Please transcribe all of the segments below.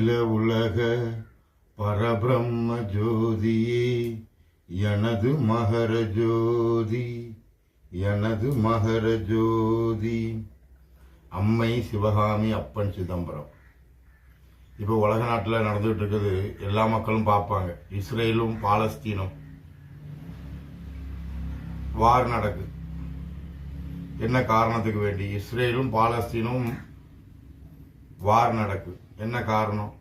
அகில உலக பரபிரம்ம ஜோதியே எனது மகர ஜோதி, எனது மகர ஜோதி. அம்மை சிவகாமி, அப்பன் சிதம்பரம். இப்போ உலக நாட்டில் நடந்துகிட்டு இருக்குது, எல்லா மக்களும் பார்ப்பாங்க. இஸ்ரேலும் பாலஸ்தீனும் வார் நடக்குது. என்ன காரணத்துக்கு வேண்டி இஸ்ரேலும் பாலஸ்தீனும் வார் நடக்குது? என்ன காரணம்?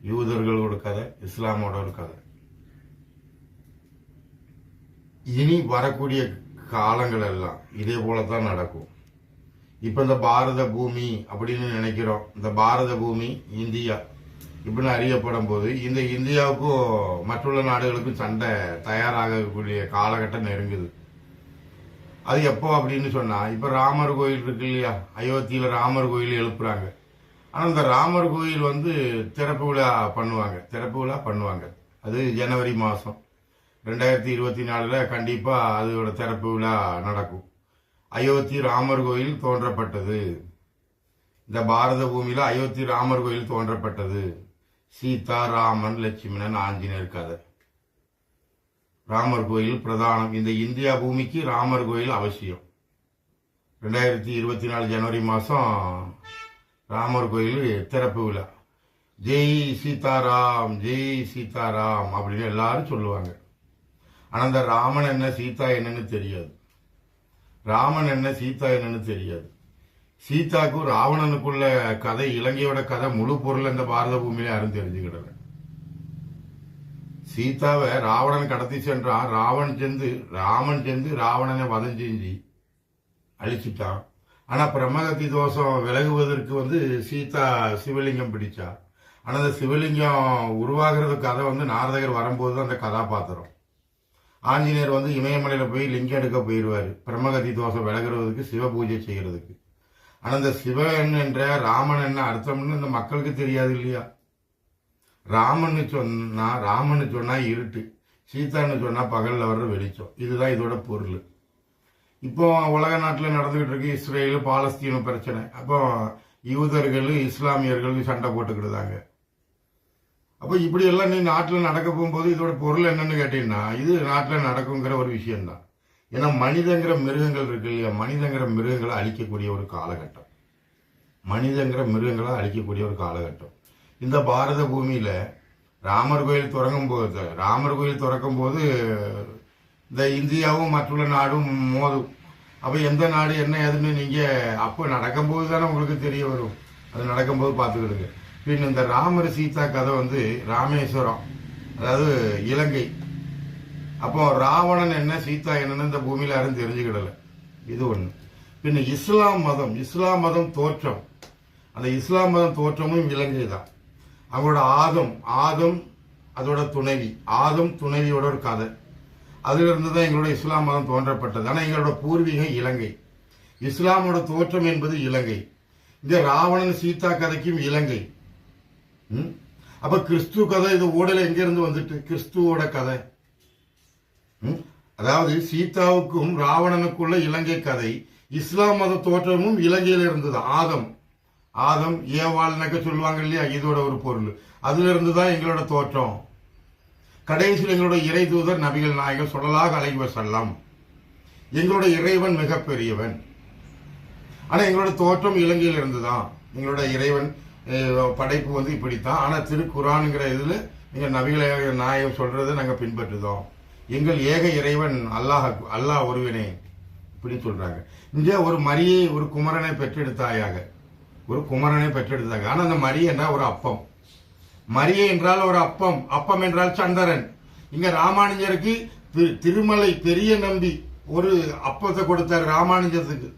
யூதர்களோட கதை, இஸ்லாமோட ஒரு கதை. இனி வரக்கூடிய காலங்கள் எல்லாம் இதே போலத்தான் நடக்கும். இப்ப இந்த பாரத பூமி அப்படின்னு நினைக்கிறோம். இந்த பாரத பூமி இந்தியா இப்படின்னு அறியப்படும் போது இந்த இந்தியாவுக்கும் மற்றுள்ள நாடுகளுக்கும் சண்டை தயாராகக்கூடிய காலகட்டம் நெருங்குது. அது எப்போ அப்படின்னு சொன்னா, இப்ப ராமர் கோயில் இருக்கு இல்லையா, அயோத்தியில ராமர் கோயில் எழுப்புறாங்க. ஆனா இந்த ராமர் கோயில் திறப்பு விழா பண்ணுவாங்க. அது ஜனவரி மாசம் 2024 கண்டிப்பா அதோட திறப்பு விழா நடக்கும். அயோத்தி ராமர் கோயில் தோன்றப்பட்டது. இந்த பாரத பூமியில அயோத்தி ராமர் கோயில் தோன்றப்பட்டது. சீதா, ராமன், லட்சுமணன், ஆஞ்சநேயர் கதை. ராமர் கோயில் பிரதானம். இந்த இந்தியா பூமிக்கு ராமர் கோயில் அவசியம். 2024 ஜனவரி மாசம் ராமர் கோயில் திறப்பு விழா. ஜெய் சீதாராம், ஜெய் சீதாராம் அப்படின்னு எல்லாரும் சொல்லுவாங்க. ஆனா அந்த ராமன் என்ன சீதா என்னன்னு தெரியாது. ராமன் என்ன சீதா என்னன்னு தெரியாது. சீதாக்கும் ராவணனுக்குள்ள கதை, இலங்கையோட கதை முழு பொருள் இந்த பாரத பூமியில யாரும் தெரிஞ்சுக்கிடல. சீதாவை ராவணன் கடத்தி சென்றான். ராமன் சென்று ராவணனை வதம் செஞ்சு அழிச்சிட்டான். ஆனா பிரம்மகத்தி தோஷம் விலகுவதற்கு சீதா சிவலிங்கம் பிடிச்சா. ஆனா அந்த சிவலிங்கம் உருவாகிறது கதை நாரதகர் வரும்போது அந்த கதாபாத்திரம். ஆஞ்சநேயர் இமயமலையில போய் லிங்கம் எடுக்க போயிடுவாரு, பிரம்மகத்தி தோஷம் விலகிறதுக்கு, சிவ பூஜை செய்யறதுக்கு. ஆனா இந்த சிவன் என்ற ராமன் என்ன அர்த்தம்னு இந்த மக்களுக்கு தெரியாது இல்லையா. ராமன்னு சொன்னா இருட்டு, சீதான்னு சொன்னா பகல்ல வர்ற வெளிச்சம். இதுதான் இதோட பொருள். இப்போ உலக நாட்டில் நடந்துகிட்டு இருக்கு இஸ்ரேலு பாலஸ்தீன பிரச்சனை. அப்போ யூதர்கள் இஸ்லாமியர்கள் சண்டை போட்டுக்கிட்டுதாங்க. அப்போ இப்படி எல்லாம் நீ நாட்டில் நடக்க போகும்போது இதோட பொருள் என்னன்னு கேட்டீங்கன்னா, இது நாட்டில் நடக்குங்கிற ஒரு விஷயம்தான். ஏன்னா மனிதங்கிற மிருகங்கள் இருக்கு இல்லையா, மனிதங்கிற மிருகங்களை அழிக்கக்கூடிய ஒரு காலகட்டம். இந்த பாரத பூமியில ராமர் கோயில் திறக்கும் போது இந்த இந்தியாவும் மற்றுள்ள நாடும் மோதும். அப்ப எந்த நாடு என்ன ஏதுன்னு நீங்க அப்போ நடக்கும்போது தானே உங்களுக்கு தெரிய வரும். அது நடக்கும்போது பார்த்துக்கிடுங்க. பின் இந்த ராமர் சீதா கதை ராமேஸ்வரம், அதாவது இலங்கை. அப்போ ராவணன் என்ன சீதா என்னன்னு இந்த பூமியில யாரும் தெரிஞ்சுக்கிடல. இது ஒண்ணு. பின் இஸ்லாம் மதம் தோற்றம். அந்த இஸ்லாம் மதம் தோற்றமும் இலங்கை தான். அவங்களோட ஆதம் அதோட துணைவியோட ஒரு கதை. அதுல இருந்துதான் எங்களோட இஸ்லாம் மதம் தோன்றப்பட்டது. ஆனா எங்களோட பூர்வீகம் இலங்கை. இஸ்லாமோட தோற்றம் என்பது இலங்கை. இந்த ராவணன் சீதா கதைக்கும் இலங்கை. அப்ப கிறிஸ்து கதை இது ஓடல எங்க இருந்து வந்துட்டு? கிறிஸ்துவோட கதை. அதாவது சீதாவுக்கும் ராவணனுக்குள்ள இலங்கை கதை. இஸ்லாம் மத தோற்றமும் இலங்கையில இருந்தது. ஆதம் ஏவாள்னக்க சொல்லுவாங்க இல்லையா, இதோட ஒரு பொருள். அதுல இருந்துதான் எங்களோட தோற்றம். கடைசியில் எங்களோட இறை தூதர் நபிகள் நாயகம் ஸல்லல்லாஹு அலைஹி வஸல்லம். எங்களோட இறைவன் மிகப்பெரியவன். ஆனா எங்களோட தோற்றம் இலங்கையில இருந்துதான். எங்களோட இறைவன் படைப்பு இப்படித்தான். ஆனா திருக்குரான்ங்கிற இதுல எங்க நபிகள் நாயகம் சொல்றதை நாங்க பின்பற்றுதோம். எங்கள் ஏக இறைவன் அல்லாஹ் ஒருவனே இப்படி சொல்றாங்க. இங்க ஒரு மரியை ஒரு குமரனை பெற்றெடுத்தாயாக. ஆனா அந்த மரியை என்றால் ஒரு அப்பம். மரியை என்றால் ஒரு அப்பம் என்றால் சந்திரன். இங்க ராமானுஜருக்கு திருமலை பெரிய நம்பி ஒரு அப்பத்தை கொடுத்தார் ராமானுஜத்துக்கு.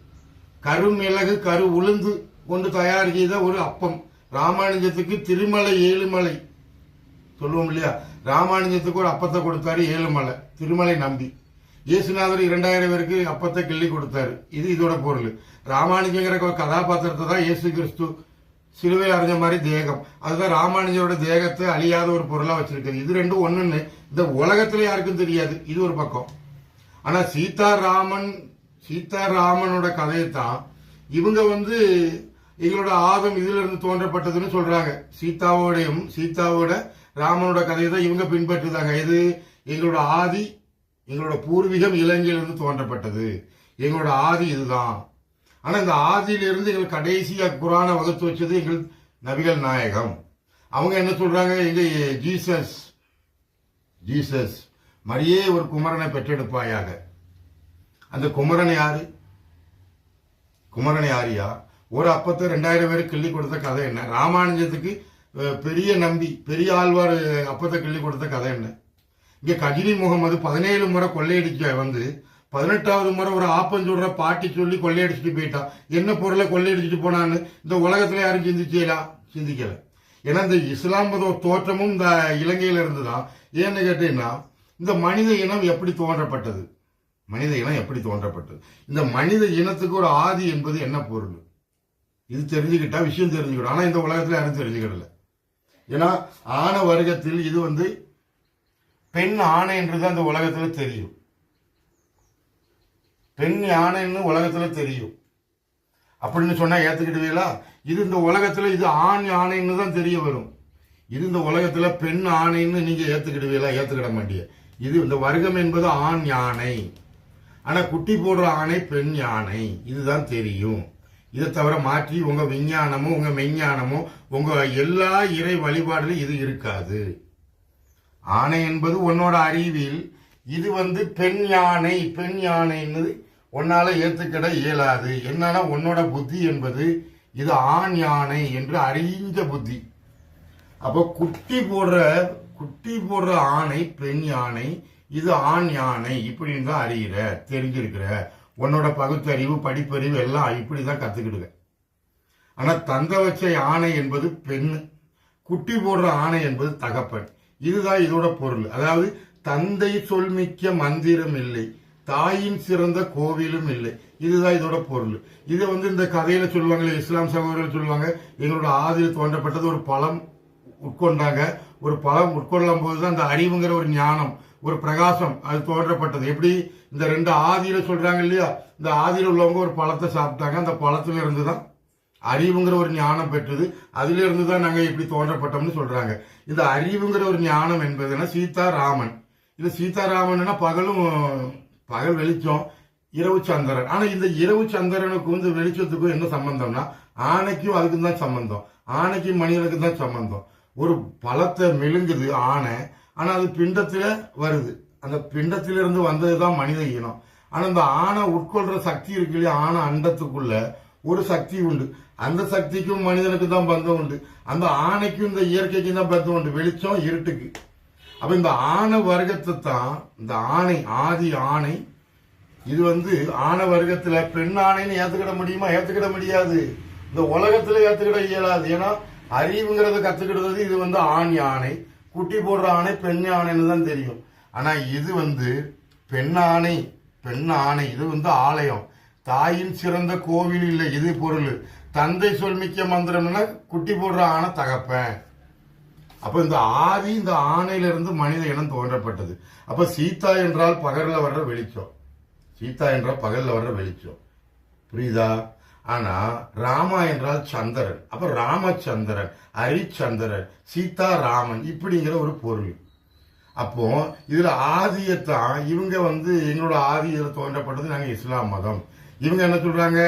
கருமிளகு உளுந்து கொண்டு தயார் செய்த ஒரு அப்பம். ராமானுஜத்துக்கு திருமலை 7 மலை சொல்லுவோம் இல்லையா, ராமானுஜத்துக்கு ஒரு அப்பத்தை கொடுத்தாரு 7 மலை, திருமலை நம்பி. இயேசுநாதர் 2000 பேருக்கு அப்பத்தை கிள்ளி கொடுத்தாரு. இது இதோட பொருள். ராமானுஜங்கிற கதாபாத்திரத்தை தான் இயேசு கிறிஸ்து சிலுவை அறைஞ்ச மாதிரி தேகம். அதுதான் ராமானுஜரோட தேகத்தை அழியாத ஒரு பொருளா வச்சிருக்குது. இது ரெண்டும் ஒண்ணுன்னு இந்த உலகத்துல யாருக்கும் தெரியாது. இது ஒரு பக்கம். ஆனா சீதாராமனோட கதையை தான் இவங்க எங்களோட ஆதம் இதுல இருந்து தோன்றப்பட்டதுன்னு சொல்றாங்க. சீதாவோட ராமனோட கதையை தான் இவங்க பின்பற்றுதாங்க. இது எங்களோட ஆதி, எங்களோட பூர்வீகம் இலங்கையிலிருந்து தோன்றப்பட்டது, எங்களோட ஆதி இதுதான். ஆனா இந்த ஆதியிலிருந்து எங்களுக்கு கடைசியா குரானை வகுத்து வச்சது எங்கள் நபிகள் நாயகம். அவங்க என்ன சொல்றாங்க, எங்க ஜீசஸ் மரியே ஒரு குமரனை பெற்றெடுப்பாயாக. அந்த குமரன் யாரு? குமரன் யாரியா? ஒரு அப்பத்தை 2000 பேருக்கு கிள்ளி கொடுத்த கதை என்ன? ராமானுஜத்துக்கு பெரிய நம்பி, பெரிய ஆழ்வார் அப்பத்தை கிள்ளி கொடுத்த கதை என்ன? இங்க கஜினி முகமது 17 முறை கொள்ளையடிக்க வந்து 18வது முறை ஒரு ஆப்பஞ்சொல்ற பாட்டி சொல்லி கொள்ளையடிச்சுட்டு போயிட்டான். என்ன பொருளை கொள்ளையடிச்சுட்டு போனான்னு இந்த உலகத்துல யாரும் சிந்திக்கல. ஏன்னா இந்த இஸ்லாம் மத தோற்றமும் இந்த இலங்கையில இருந்துதான். ஏன்னு கேட்டீங்கன்னா, இந்த மனித இனம் எப்படி தோன்றப்பட்டது? இந்த மனித இனத்துக்கு ஒரு ஆதி என்பது என்ன பொருள்? இது தெரிஞ்சுக்கிட்டா விஷயம் தெரிஞ்சுக்கிடும். ஆனா இந்த உலகத்துல யாரும் தெரிஞ்சுக்கிடல. ஏன்னா ஆன வர்க்கத்தில் இது வந்து பெண் ஆணை என்றுதான் இந்த உலகத்துல தெரியும். பெண் யானைன்னு உலகத்துல தெரியும் அப்படின்னு சொன்னா ஏத்துக்கிடுவீங்களா? இது இந்த உலகத்துல இது ஆண் யானைன்னு தான் தெரிய வரும். இது இந்த உலகத்துல பெண் ஆணைன்னு நீங்க ஏத்துக்கிடுவீங்களா? ஏத்துக்கிட மாட்டீங்க. இது இந்த வர்க்கம் என்பது ஆண் யானை, ஆனா குட்டி போடுற ஆணை பெண் யானை, இதுதான் தெரியும். இதை தவிர மாற்றி உங்க விஞ்ஞானமும் உங்க மெஞ்ஞானமும் உங்க எல்லா இறை வழிபாடுல இது இருக்காது. ஆணை என்பது உன்னோட அறிவில், இது வந்து பெண் யானைன்னு உன்னால ஏத்துக்கிட இயலாது. என்னன்னா உன்னோட புத்தி என்பது இது ஆண் யானை என்று அறிஞ்ச புத்தி. அப்போ குட்டி போடுற ஆணை பெண் யானை, இது ஆண் யானை இப்படின்னு தான் அறிகிற, தெரிஞ்சிருக்கிற. உன்னோட பகுத்தறிவு படிப்பறிவு எல்லாம் இப்படிதான் கத்துக்கிடுங்க. ஆனா தந்த வச்ச யானை என்பது பெண்ணு, குட்டி போடுற ஆணை என்பது தகப்பன். இதுதான் இதோட பொருள். அதாவது தந்தை சொல்மிக்க மந்திரம் இல்லை, தாயின் சிறந்த கோவிலும் இல்லை. இதுதான் இதோட பொருள். இதை வந்து இந்த கதையில சொல்லுவாங்க, இஸ்லாம் சகோதரர்கள் சொல்லுவாங்க, எங்களோட ஆதியில் தோன்றப்பட்டது ஒரு பழம் உட்கொண்டாங்க. ஒரு பழம் உட்கொள்ளும் போதுதான் அந்த அறிவுங்கிற ஒரு ஞானம், ஒரு பிரகாசம் அது தோன்றப்பட்டது. எப்படி இந்த 2 ஆதியில சொல்றாங்க இல்லையா, இந்த ஆதியில் உள்ளவங்க ஒரு பழத்தை சாப்பிட்டாங்க, அந்த பழத்துல இருந்துதான் அறிவுங்கிற ஒரு ஞானம் பெற்றது. அதுல இருந்துதான் நாங்க இப்படி தோன்றப்பட்டோம்னு சொல்றாங்க. இந்த அறிவுங்கிற ஒரு ஞானம் என்பதுன்னா சீதாராமன். இது சீதாராமன்னா பகல் வெளிச்சம், இரவு சந்திரன். ஆனா இந்த இரவு சந்திரனுக்கும் இந்த வெளிச்சத்துக்கும் என்ன சம்பந்தம்னா, ஆணைக்கும் அதுக்கும் தான் சம்பந்தம், ஆணைக்கும் மனிதனுக்கு தான் சம்பந்தம். ஒரு பழத்தை மெழுங்குது ஆணை, ஆனா அது பிண்டத்துல வருது, அந்த பிண்டத்திலிருந்து வந்ததுதான் மனித இனம். ஆனா இந்த ஆணை உட்கொள்ற சக்தி இருக்கு இல்லையா, ஆணை அண்டத்துக்குள்ள ஒரு சக்தி உண்டு, அந்த சக்திக்கும் மனிதனுக்கு தான் பந்தம் உண்டு, அந்த ஆணைக்கும் இந்த இயற்கைக்கும் தான் பந்தம் உண்டு, வெளிச்சம் இருட்டுக்கு. அப்ப இந்த ஆணை வர்க்கத்தை தான் இந்த ஆணை, ஆதி ஆணை, இது வந்து ஆணை வர்க்கத்துல பெண் ஆணைன்னு ஏத்துக்கிட முடியுமா? ஏத்துக்கிட முடியாது. இந்த உலகத்துல ஏத்துக்கிட இயலாது. ஏன்னா அறிவுங்கிறத கத்துக்கிடுறது இது வந்து ஆண் யானை, குட்டி போடுற ஆணை பெண் யானைன்னு தான் தெரியும். ஆனா இது வந்து பெண் ஆணை, இது வந்து ஆலயம், தாயின் சிறந்த கோவில் இல்லை, இது பொருள். தந்தை சொல்மிக்க மந்திரம்னா குட்டி போடுற ஆணை தகப்பன். அப்ப இந்த ஆதி, இந்த ஆணையிலிருந்து மனித இனம் தோன்றப்பட்டது. அப்ப சீதா என்றால் பகல்ல வர்ற வெளிச்சம், புரியுதா? ஆனா ராமா என்றால் சந்திரன். அப்ப ராமச்சந்திரன், ஹரிச்சந்திரன், சீதா ராமன் இப்படிங்கிற ஒரு பொருள். அப்போ இதுல ஆதியத்தான் இவங்க வந்து எங்களோட ஆதி இதுல தோன்றப்பட்டது நாங்க இஸ்லாம் மதம். இவங்க என்ன சொல்றாங்க,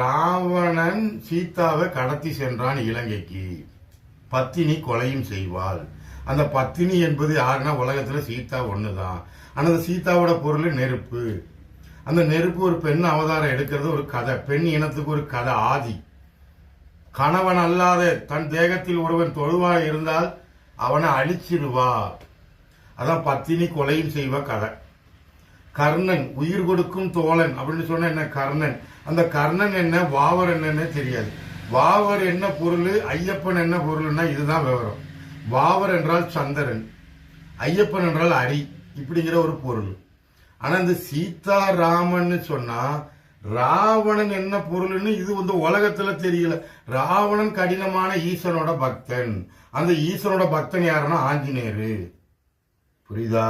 ராவணன் சீதாவை கடத்தி சென்றான் இலங்கைக்கு, பத்தினி கொலையும் செய்வாள். அந்த பத்தினி என்பது யாருன்னா உலகத்துல சீதா ஒண்ணுதான். ஆனா அந்த சீதாவோட பொருள் நெருப்பு. அந்த நெருப்பு ஒரு பெண் அவதாரம் எடுக்கிறது ஒரு கதை, பெண் இனத்துக்கு ஒரு கதை. ஆதி கணவன் அல்லாத தன் தேகத்தில் ஒருவன் தொழுவா இருந்தால் அவனை அழிச்சிருவா, அதான் பத்தினி கொலையும் செய்வா கதை. கர்ணன் உயிர் கொடுக்கும் தோழன் அப்படின்னு சொன்ன என்ன கர்ணன், அந்த கர்ணன் என்ன வாவர் என்னன்னு தெரியாது. வாவர் என்ன பொருள், ஐயப்பன் என்ன பொருள்னா இதுதான் விவரம். வாவர் என்றால் சந்திரன், ஐயப்பன் என்றால் அரி, இப்படிங்கிற ஒரு பொருள். ஆனா இந்த சீதாராமன் சொன்னா ராவணன் என்ன பொருள்னு இது வந்து உலகத்துல தெரியல. ராவணன் கடினமான ஈசனோட பக்தன், அந்த ஈசனோட பக்தன் யாருன்னா ஆஞ்சநேயரு, புரியுதா?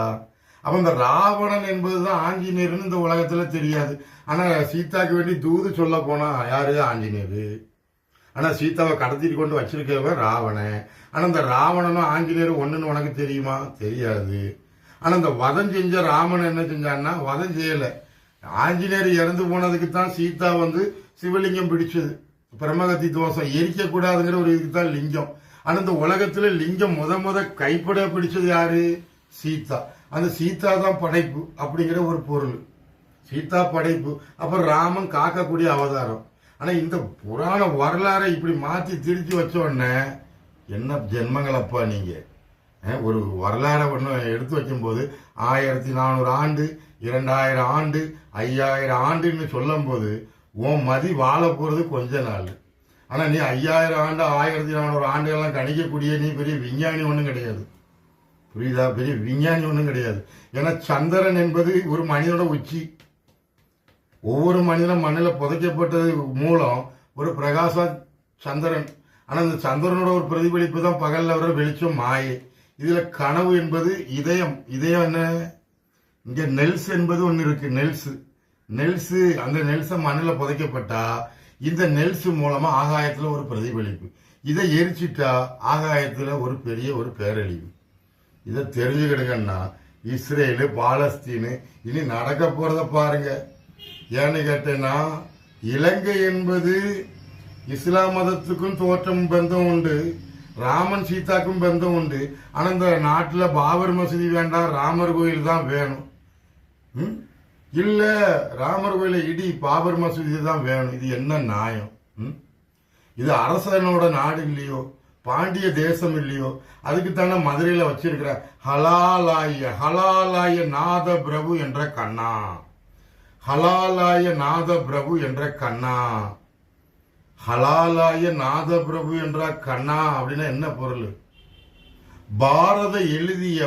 அப்ப இந்த ராவணன் என்பதுதான் ஆஞ்சநேயர்னு இந்த உலகத்துல தெரியாது. ஆனா சீதாக்கு வேண்டி தூது சொல்ல போனா யாரு, ஆஞ்சநேயரு. ஆனா சீதாவை கடத்திட்டு கொண்டு வச்சிருக்கவன் ராவணன். ஆனா இந்த ராவணனும் ஆஞ்சநேயரும் ஒண்ணுன்னு உனக்கு தெரியுமா? தெரியாது. ஆனா இந்த வதம் செஞ்ச ராமன் என்ன செஞ்சான்னா வதம் செய்யல. ஆஞ்சநேயர் இறந்து போனதுக்கு தான் சீதா சிவலிங்கம் பிடிச்சது. பிரம்மகத்தி தோஷம் எரிக்க கூடாதுங்கிற ஒரு இதுக்கு தான் லிங்கம். ஆனா இந்த உலகத்துல லிங்கம் முத கைப்பட பிடிச்சது யாரு? சீதா. அந்த சீதா தான் படைப்பு அப்படிங்கிற ஒரு பொருள். சீதா படைப்பு. அப்புறம் ராமன் காக்கக்கூடிய அவதாரம். ஆனா இந்த புராண வரலாறை இப்படி மாத்தி திருச்சி வச்ச உடனே என்ன ஜென்மங்களப்பா நீங்க. ஒரு வரலாறை ஒண்ணு எடுத்து வைக்கும் போது 1400 ஆண்டு, 2000 ஆண்டு, 5000 ஆண்டுன்னு சொல்லும் போது உன் மதி வாழ போறது கொஞ்ச நாள். ஆனா நீ 5000 ஆண்டு 1400 ஆண்டுகள்லாம் கணிக்கக்கூடிய நீ பெரிய விஞ்ஞானி ஒண்ணும் கிடையாது. புரியுதா? பெரிய விஞ்ஞானி ஒண்ணும் கிடையாது. ஏன்னா சந்திரன் என்பது ஒரு மனிதனோட உச்சி. ஒவ்வொரு மனிதனும் மண்ணில் புதைக்கப்பட்டது மூலம் ஒரு பிரகாச சந்திரன். ஆனா இந்த சந்திரனோட ஒரு பிரதிபலிப்பு தான் பகல்ல வர வெளிச்சம் மாயை. இதுல கனவு என்பது இதயம். இதயம் என்ன? இங்க நெல்ஸ் என்பது ஒண்ணு இருக்கு. நெல்ஸ் அந்த நெல்ஸ மண்ணில் புதைக்கப்பட்டா இந்த நெல்ஸ் மூலமா ஆகாயத்துல ஒரு பிரதிபலிப்பு. இதை எரிச்சிட்டா ஆகாயத்துல ஒரு பெரிய ஒரு பேரழிவு. இதை தெரிஞ்சுக்கிடுங்கன்னா இஸ்ரேலு பாலஸ்தீனு இனி நடக்க போறத பாருங்க. ஏன்னு கேட்டேன்னா இலங்கை என்பது இஸ்லாம் மதத்துக்கும் தோற்றம் பந்தம் உண்டு, ராமன் சீதாக்கும் பந்தம் உண்டு. ஆனா இந்த நாட்டுல பாபர் மசூதி வேண்டாம், ராமர் கோயில் தான் வேணும். இல்ல ராமர் கோயிலை இடி, பாபர் மசூதி தான் வேணும். இது என்ன நியாயம்? இது அரசனோட நாடு இல்லையோ, பாண்டிய தேசம் இல்லையோ? அதுக்கு தானே மதுரையில வச்சிருக்கிற ஹலாலாய நாத பிரபு என்ற கண்ணா. ஹலாலாய நாத பிரபு என்ற கண்ணா. ஹலாலாய நாத பிரபு என்ற கண்ணா அப்படின்னா என்ன பொருள்? பாரத எழுதிய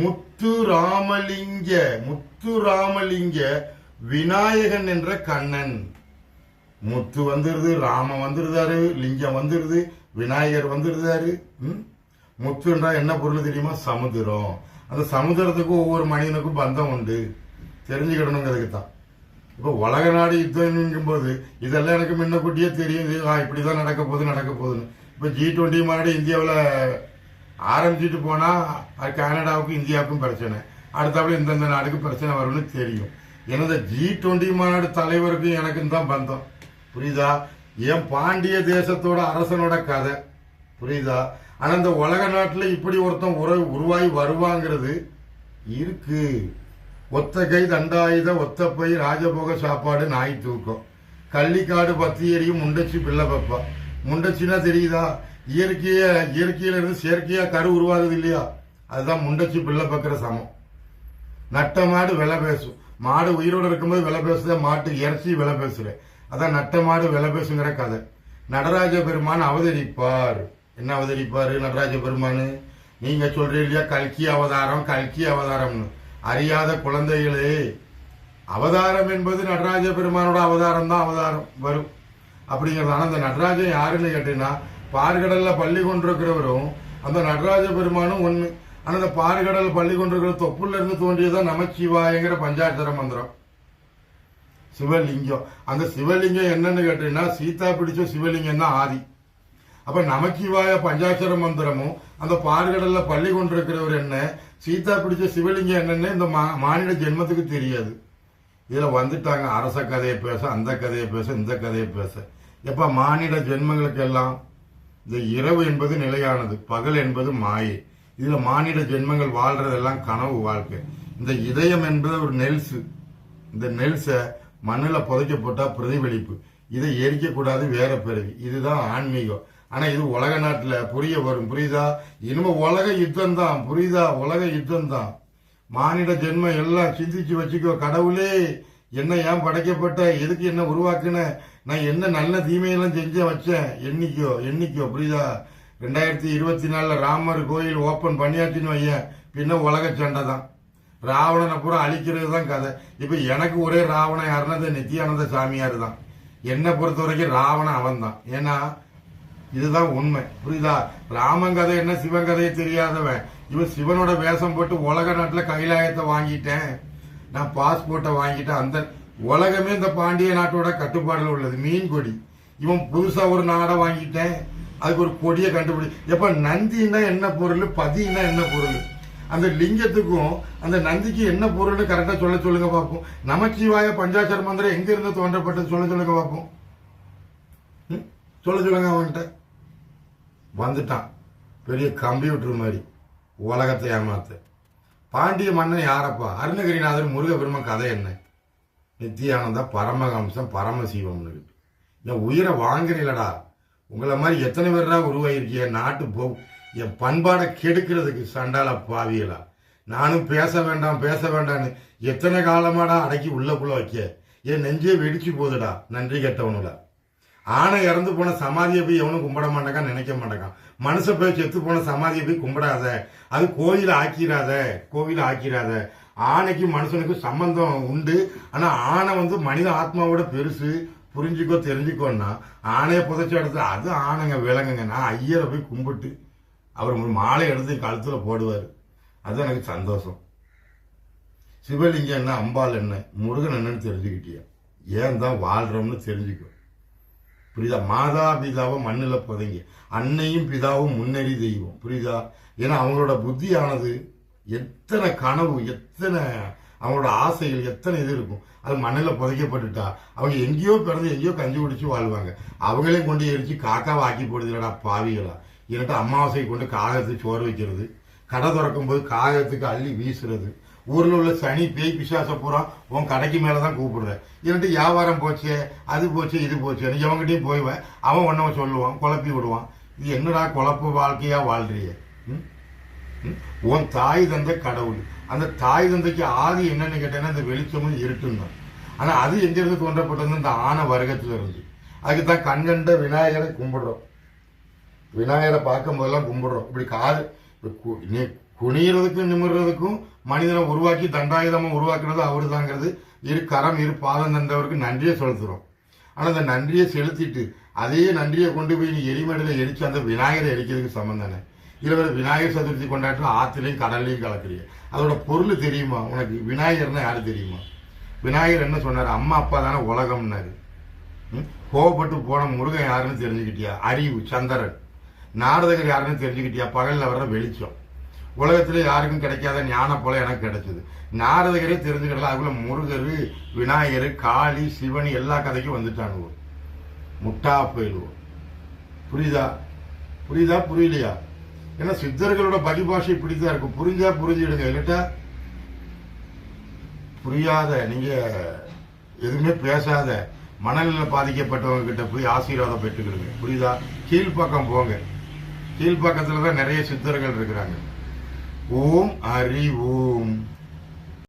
முத்து ராமலிங்க விநாயகன் என்ற கண்ணன். முத்து வந்துருது, ராம வந்துருதாரு, லிங்கம் வந்துருது, விநாயகர் வந்துருதாரு. முத்து என்றா என்ன பொருள் தெரியுமா? சமுதிரம். அந்த சமுதிரத்துக்கு ஒவ்வொரு மனிதனுக்கும் பந்தம் உண்டு, தெரிஞ்சுக்கிடணுங்கிறதுக்கு தான். இப்ப உலக நாடு யுத்தம் போது இதெல்லாம் எனக்கு முன்னக்கூட்டியே தெரியும். இப்படிதான் நடக்க போகுதுன்னு. இப்ப G20 மாநாடு இந்தியாவில் ஆரம்பிச்சுட்டு போனா கனடாவுக்கும் இந்தியாவுக்கும் பிரச்சனை, அடுத்தாப்புல இந்தந்த நாடுக்கு பிரச்சனை வரும்னு தெரியும். எனது G20 மாநாடு தலைவருக்கும் எனக்கும் தான் பந்தம். புரியுதா? என் பாண்டிய தேசத்தோட அரசனோட கதை. புரியுதா? ஆனா இந்த உலக நாட்டுல இப்படி ஒருத்தன் உருவாகி வருவாங்கிறது இருக்கு. ஒத்த கை தண்டாயுத ஒத்தப்பை ராஜபோக சாப்பாடு நாய் தூக்கம், கள்ளிக்காடு பத்தி எரியும் முண்டச்சி பிள்ளை பப்பா. முண்டச்சின்னா தெரியுதா? இயற்கையில இருந்து செயற்கையா கரு உருவாகுது இல்லையா? அதுதான் முண்டச்சி பிள்ளை பக்கிற சமம். நட்ட மாடு விலை பேசும். மாடு உயிரோடு இருக்கும்போது விலை பேசுத, மாட்டு இறைச்சி விலை பேசுற. அதான் நட்ட மாடு விலை பேசுங்கிற கதை. நடராஜ பெருமான் அவதரிப்பார். என்ன அவதரிப்பாரு நடராஜ பெருமானு? நீங்க சொல்றீங்க இல்லையா கல்கி அவதாரம்னு. அறியாத குழந்தைகளே, அவதாரம் என்பது நடராஜ பெருமானோட அவதாரம் தான் அவதாரம் வரும் அப்படிங்கிறது. ஆனா அந்த நடராஜன் யாருன்னு கேட்டீங்கன்னா பார்கடல்ல பள்ளி கொண்டிருக்கிறவரும் அந்த நடராஜ பெருமானும் ஒண்ணு. ஆனா அந்த பார்கடல் பள்ளி கொண்டிருக்கிற தொப்புல இருந்து தோன்றியதான் நமச்சிவாயங்கிற பஞ்சாட்சர மந்திரம், சிவலிங்கம். அந்த சிவலிங்கம் என்னன்னு கேட்டீங்கன்னா சீதா பிடிச்ச சிவலிங்கம் தான் ஆதி. அப்ப நமச்சிவாய பஞ்சாட்சர மந்திரமும் அந்த பார்கடல்ல பள்ளி கொண்டிருக்கிறவர் என்ன, சீதா பிடிச்ச சிவலிங்கம் என்னன்னு இந்த மானிட ஜென்மத்துக்கு தெரியாது. இதுல வந்துட்டாங்க அரச கதையை பேச, அந்த கதையை பேச, இந்த கதையை பேச. எப்ப மானிட ஜென்மங்களுக்கு எல்லாம் இந்த இரவு என்பது நிலையானது, பகல் என்பது மாயை. இதுல மானிட ஜென்மங்கள் வாழ்றதெல்லாம் கனவு வாழ்க்கை. இந்த இதயம் என்பது ஒரு நெல்ஸ். இந்த நெல்ஸ மண்ணுல புதைக்க போட்டா பிரதிபலிப்பு. இதை எரிக்க கூடாது, வேற பிறவி. இதுதான் ஆன்மீகம். ஆனா இது உலக நாட்டுல புரிய வரும். புரியுதா? இனிமே உலக யுத்தம் தான். புரியுதா? உலக யுத்தம் தான். மானிட ஜென்மம் எல்லாம் சிந்திச்சு வச்சுக்கோ. கடவுளே என்ன ஏன் படைக்கப்பட்ட, எதுக்கு என்ன உருவாக்குன, நான் என்ன நல்ல தீமையெல்லாம் செஞ்ச வச்சேன், எண்ணிக்கோ. புரியுதா? 2024 ராமர் கோயில் ஓபன் பண்ணியாச்சுன்னு வையன், பின்ன உலக சண்டை தான். ராவணனை பூரா அழிக்கிறது தான் கதை. இப்ப எனக்கு ஒரே ராவணன் யாருன்னா நித்யானந்த சாமியார் தான். என்னை பொறுத்த வரைக்கும் ராவணன் அவன் தான். ஏன்னா இதுதான் உண்மை. புரியுதா? ராமன் கதை என்ன, சிவன் கதையை தெரியாதவன் இவன் சிவனோட வேஷம் போட்டு உலக நாட்டுல கைலாயத்தை வாங்கிட்டேன், நான் பாஸ்போர்ட்டை வாங்கிட்டேன். அந்த உலகமே இந்த பாண்டிய நாட்டோட கட்டுப்பாடுல உள்ளது. மீன் கொடி இவன் புதுசா ஒரு நாடை வாங்கிட்டேன், அதுக்கு ஒரு கொடியை கண்டுபிடி. எப்ப நந்தின்னா என்ன பொருள், பதினா என்ன பொருள், அந்த லிங்கத்துக்கும் அந்த நந்திக்கு என்ன பொருள்னு கரெக்டா சொல்லுங்க பார்ப்போம். நமச்சிவாய பஞ்சாட்சர மந்திரம் எங்க இருந்து தோன்றப்பட்டது சொல்லுங்க பார்ப்போம். சொல்லுங்க. அவன்கிட்ட வந்துட்டான் பெரிய கம்ப்யூட்டர் மாதிரி உலகத்தை ஏமாத்த. பாண்டிய மன்னன் யாரப்பா? அருணகிரிநாதர் முருகபெருமன் கதை என்ன? நித்தியானந்தா பரமஹம்சம் பரமசிவம்னு. என் உயிரை வாங்குறீங்களடா. உங்களை மாதிரி எத்தனை பேரா உருவாயிருக்கிய நாட்டு போ என் பண்பாடை கெடுக்கிறதுக்கு சண்டால பாவியலா. நானும் பேச வேண்டாம்னு எத்தனை காலமாடா அடக்கி உள்ளக்குள்ள வைக்க. என் நெஞ்சே வெடிச்சு போதுடா. நன்றி கெட்டவனுல. ஆனை இறந்து போன சமாதியை போய் எவனும் கும்பிட மாட்டேக்கான், நினைக்க மாட்டேக்கான். மனுஷ போய் செத்து போன சமாதியை போய் கும்பிடாத, அது கோயில ஆக்கிராத. ஆணைக்கு மனுஷனுக்கு சம்பந்தம் உண்டு. ஆனா ஆணை மனித ஆத்மாவோட பெருசு. புரிஞ்சுக்கோ தெரிஞ்சுக்கோன்னா ஆணைய புதைச்ச இடத்துல அது ஆணைங்க விலங்குங்க. நான் ஐயரை போய் கும்பிட்டு அவர் ஒரு மாலை எடுத்து கழுத்துல போடுவார். அது எனக்கு சந்தோஷம். சிவலிங்கம் என்ன, அம்பாள் என்ன, முருகன் என்னன்னு தெரிஞ்சுக்கிட்டியா? ஏன் தான் வாழ்றோம்னு தெரிஞ்சுக்கோ. புரியுதா? மாதா பிதாவை மண்ணில் புதைங்க. அன்னையும் பிதாவும் முன்னேறி தெய்வம். புரியுதா? ஏன்னா அவங்களோட புத்தியானது எத்தனை கனவு, எத்தனை அவங்களோட ஆசைகள், எத்தனை இது இருக்கும். அது மண்ணில் புதைக்கப்பட்டுட்டா அவங்க எங்கேயோ பிறந்து எங்கேயோ கஞ்சி குடிச்சு வாழ்வாங்க. அவங்களையும் கொண்டு எரிச்சு காக்காவை ஆக்கி போடுதுலடா பாவிகளா. என்னட்ட அமாவாசை கொண்டு காகத்துக்கு சோறு வைக்கிறது, கடை திறக்கும் போது காகத்துக்கு அள்ளி வீசுறது, ஊர்ல உள்ள சனி பேய் பிசாச பூரா உன் கடைக்கு மேலதான் கூப்பிடுற. என்னட்டு வியாபாரம் போச்சு, அது போச்சு, இது போச்சு, எவங்கிட்டையும் போய்வேன். அவன் ஒன்னவ சொல்லுவான், குழப்பி விடுவான். இது என்னடா குழப்பு வாழ்க்கையா வாழ்றிய? உன் தாய் தந்தை கடவுள். அந்த தாய் தந்தைக்கு ஆதி என்னன்னு கேட்டேன்னா இந்த வெளிச்சமும் இருட்டும் தான். ஆனா அது எங்க இருந்து தோன்றப்பட்டது? இந்த ஆன வர்க்கத்துல இருந்து. அதுக்குதான் கண்கண்ட விநாயகரை கும்பிடுறோம். விநாயகரை பார்க்கும் போதெல்லாம் கும்பிடுறோம். இப்படி காது குனியறதுக்கும் நிமிடுறதுக்கும் மனிதனை உருவாக்கி தண்டாயுதமா உருவாக்குறது அவரு தாங்கிறது. இரு கரம் இரு பாதம் தந்தவருக்கு நன்றியை செலுத்துறோம். ஆனா அந்த நன்றியை செலுத்திட்டு அதே நன்றியை கொண்டு போய் நீ எரிமடையில எரிச்சு அந்த விநாயகரை எரிக்கிறதுக்கு சமம் தானே. இதுல விநாயகர் சதுர்த்தி கொண்டாட்டு ஆத்திலையும் கடல்லையும் கலக்குறீங்க. அதோட பொருள் தெரியுமா உனக்கு? விநாயகர்னா யாரு தெரியுமா? விநாயகர் என்ன சொன்னாரு? அம்மா அப்பா தானே உலகம்னாரு. கோவப்பட்டு போன முருகன் யாருன்னு தெரிஞ்சுக்கிட்டியா? அறிவு சந்திரன். நாரதகர் யாருன்னு தெரிஞ்சுக்கிட்டியா? பகல்ல வர்ற வெளிச்சம். உலகத்துல யாருக்கும் கிடைக்காத ஞான போல எனக்கு கிடைச்சது. நாரதகரே தெரிஞ்சுக்கிடலாம். அதுக்குள்ள முருகர், விநாயகர், காளி, சிவனி எல்லா கதைக்கும் வந்துட்டானுவோம். முட்டா போயிடுவோம். புரியுதா புரியலையா? ஏன்னா சித்தர்களோட பரிபாஷை இப்படித்தான் இருக்கும். புரிஞ்சா புரிஞ்சிடுங்க, இல்லட்டா புரியாத நீங்க எதுவுமே பேசாத மனநிலை பாதிக்கப்பட்டவங்க கிட்ட போய் ஆசீர்வாதம் பெற்றுக்கிடுங்க. புரியுதா? கீழ்ப்பக்கம் போங்க. கீழ்ப்பக்கத்துலதான் நிறைய சித்தர்கள் இருக்கிறாங்க. ஓம் ஹரி ஓம்.